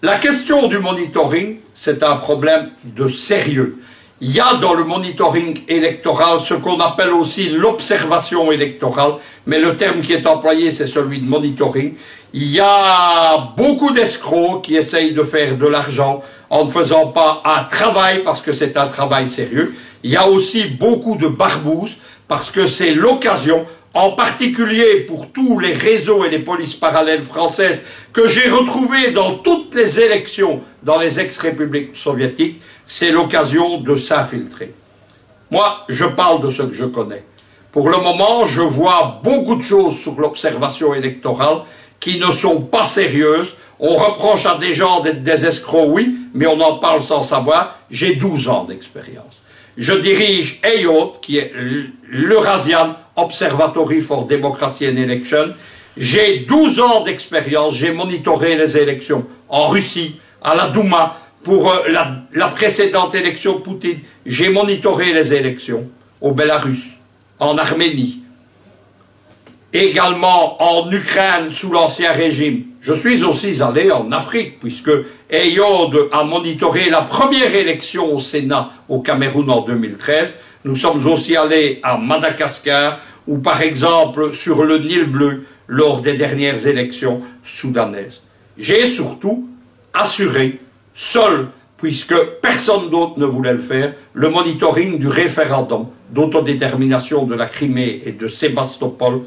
La question du monitoring, c'est un problème de sérieux. Il y a dans le monitoring électoral ce qu'on appelle aussi l'observation électorale, mais le terme qui est employé, c'est celui de monitoring. Il y a beaucoup d'escrocs qui essayent de faire de l'argent en ne faisant pas un travail parce que c'est un travail sérieux. Il y a aussi beaucoup de barbouzes parce que c'est l'occasion, en particulier pour tous les réseaux et les polices parallèles françaises que j'ai retrouvés dans toutes les élections dans les ex-républiques soviétiques, c'est l'occasion de s'infiltrer. Moi, je parle de ce que je connais. Pour le moment, je vois beaucoup de choses sur l'observation électorale qui ne sont pas sérieuses. On reproche à des gens d'être des escrocs, oui, mais on en parle sans savoir. J'ai 12 ans d'expérience. Je dirige EIOD, qui est l'Eurasian Observatory for Democracy and Election. J'ai 12 ans d'expérience, j'ai monitoré les élections en Russie, à la Douma, pour la précédente élection de Poutine. J'ai monitoré les élections au Bélarus, en Arménie, également en Ukraine sous l'Ancien Régime. Je suis aussi allé en Afrique, puisque EIOD a monitoré la première élection au Sénat au Cameroun en 2013. Nous sommes aussi allés à Madagascar, ou par exemple sur le Nil bleu, lors des dernières élections soudanaises. J'ai surtout assuré, seul, puisque personne d'autre ne voulait le faire, le monitoring du référendum d'autodétermination de la Crimée et de Sébastopol.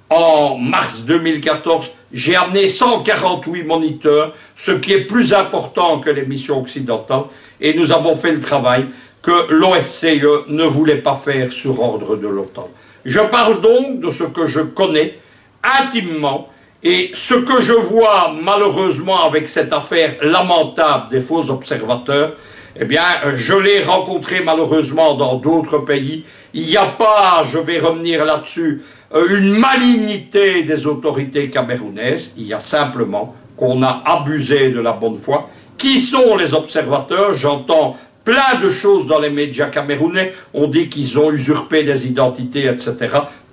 En mars 2014, j'ai amené 148 moniteurs, ce qui est plus important que les missions occidentales, et nous avons fait le travail que l'OSCE ne voulait pas faire sur ordre de l'OTAN. Je parle donc de ce que je connais intimement, et ce que je vois malheureusement avec cette affaire lamentable des faux observateurs, eh bien, je l'ai rencontré malheureusement dans d'autres pays. Il n'y a pas, je vais revenir là-dessus, une malignité des autorités camerounaises. Il y a simplement qu'on a abusé de la bonne foi. Qui sont les observateurs? J'entends plein de choses dans les médias camerounais. On dit qu'ils ont usurpé des identités, etc.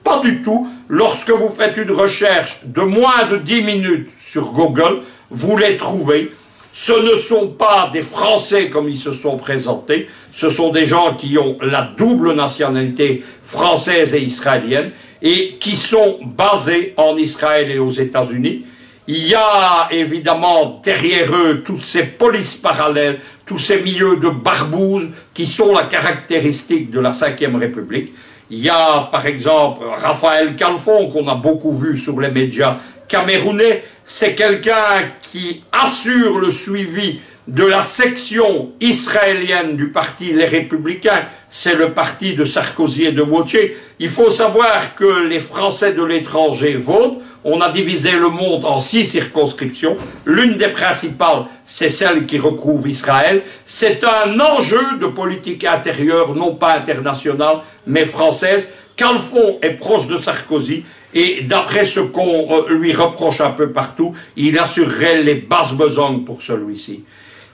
Pas du tout. Lorsque vous faites une recherche de moins de 10 minutes sur Google, vous les trouvez. Ce ne sont pas des Français comme ils se sont présentés. Ce sont des gens qui ont la double nationalité française et israélienne et qui sont basés en Israël et aux États-Unis. Il y a évidemment derrière eux toutes ces polices parallèles, tous ces milieux de barbouzes qui sont la caractéristique de la Ve République. Il y a par exemple Raphaël Kalfon qu'on a beaucoup vu sur les médias camerounais. C'est quelqu'un qui assure le suivi de la section israélienne du parti Les Républicains. C'est le parti de Sarkozy et de Motché. Il faut savoir que les Français de l'étranger votent. On a divisé le monde en 6 circonscriptions. L'une des principales, c'est celle qui recouvre Israël. C'est un enjeu de politique intérieure, non pas internationale, mais française. Kalfon est proche de Sarkozy. Et d'après ce qu'on lui reproche un peu partout, il assurerait les basses besognes pour celui-ci.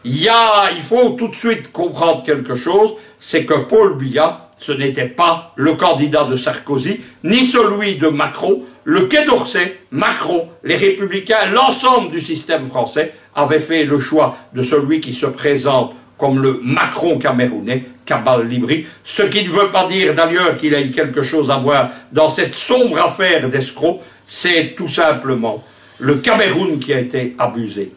Il faut tout de suite comprendre quelque chose, c'est que Paul Biya, ce n'était pas le candidat de Sarkozy, ni celui de Macron. Le Quai d'Orsay, Macron, les Républicains, l'ensemble du système français avait fait le choix de celui qui se présente comme le Macron camerounais, Kabal Libri, ce qui ne veut pas dire d'ailleurs qu'il ait quelque chose à voir dans cette sombre affaire d'escrocs, c'est tout simplement le Cameroun qui a été abusé.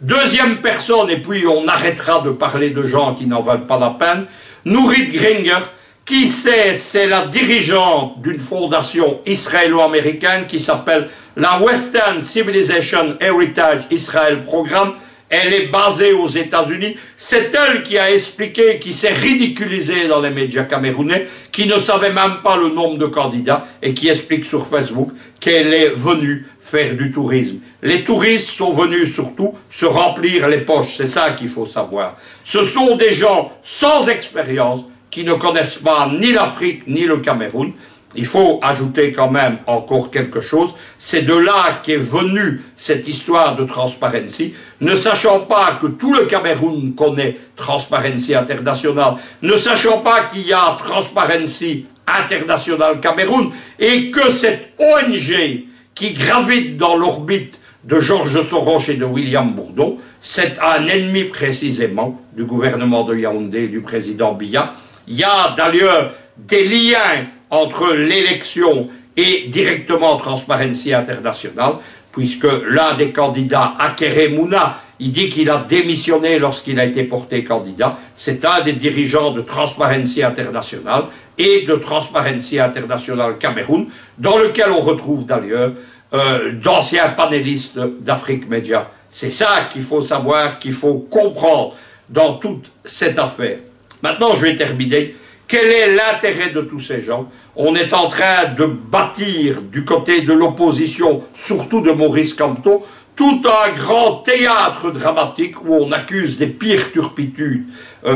Deuxième personne, et puis on arrêtera de parler de gens qui n'en valent pas la peine, Nourit Gringer, qui c'est la dirigeante d'une fondation israélo-américaine qui s'appelle la Western Civilization Heritage Israel Programme. Elle est basée aux États-Unis. C'est elle qui a expliqué, qui s'est ridiculisée dans les médias camerounais, qui ne savait même pas le nombre de candidats et qui explique sur Facebook qu'elle est venue faire du tourisme. Les touristes sont venus surtout se remplir les poches, c'est ça qu'il faut savoir. Ce sont des gens sans expérience qui ne connaissent pas ni l'Afrique ni le Cameroun. Il faut ajouter quand même encore quelque chose, c'est de là qu'est venue cette histoire de Transparency, ne sachant pas que tout le Cameroun connaît Transparency International, ne sachant pas qu'il y a Transparency International Cameroun, et que cette ONG qui gravite dans l'orbite de Georges Soros et de William Bourdon. C'est un ennemi précisément du gouvernement de Yaoundé et du président Biya. Il y a d'ailleurs des liens entre l'élection et directement Transparency International, puisque l'un des candidats, Akere Mouna, il dit qu'il a démissionné lorsqu'il a été porté candidat. C'est un des dirigeants de Transparency International et de Transparency International Cameroun, dans lequel on retrouve d'ailleurs d'anciens panélistes d'Afrique Média. C'est ça qu'il faut savoir, qu'il faut comprendre dans toute cette affaire. Maintenant, je vais terminer. Quel est l'intérêt de tous ces gens? On est en train de bâtir du côté de l'opposition, surtout de Maurice Kamto, tout un grand théâtre dramatique où on accuse des pires turpitudes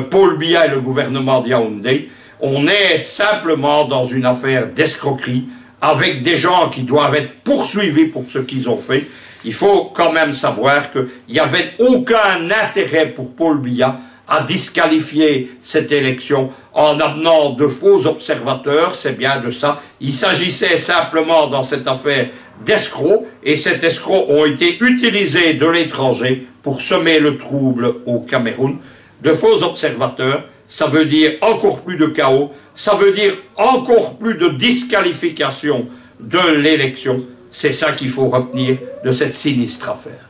Paul Biya et le gouvernement de Yaoundé. On est simplement dans une affaire d'escroquerie avec des gens qui doivent être poursuivis pour ce qu'ils ont fait. Il faut quand même savoir qu'il n'y avait aucun intérêt pour Paul Biya à disqualifier cette élection en amenant de faux observateurs, c'est bien de ça. Il s'agissait simplement dans cette affaire d'escrocs, et ces escrocs ont été utilisés de l'étranger pour semer le trouble au Cameroun. De faux observateurs, ça veut dire encore plus de chaos, ça veut dire encore plus de disqualification de l'élection. C'est ça qu'il faut retenir de cette sinistre affaire.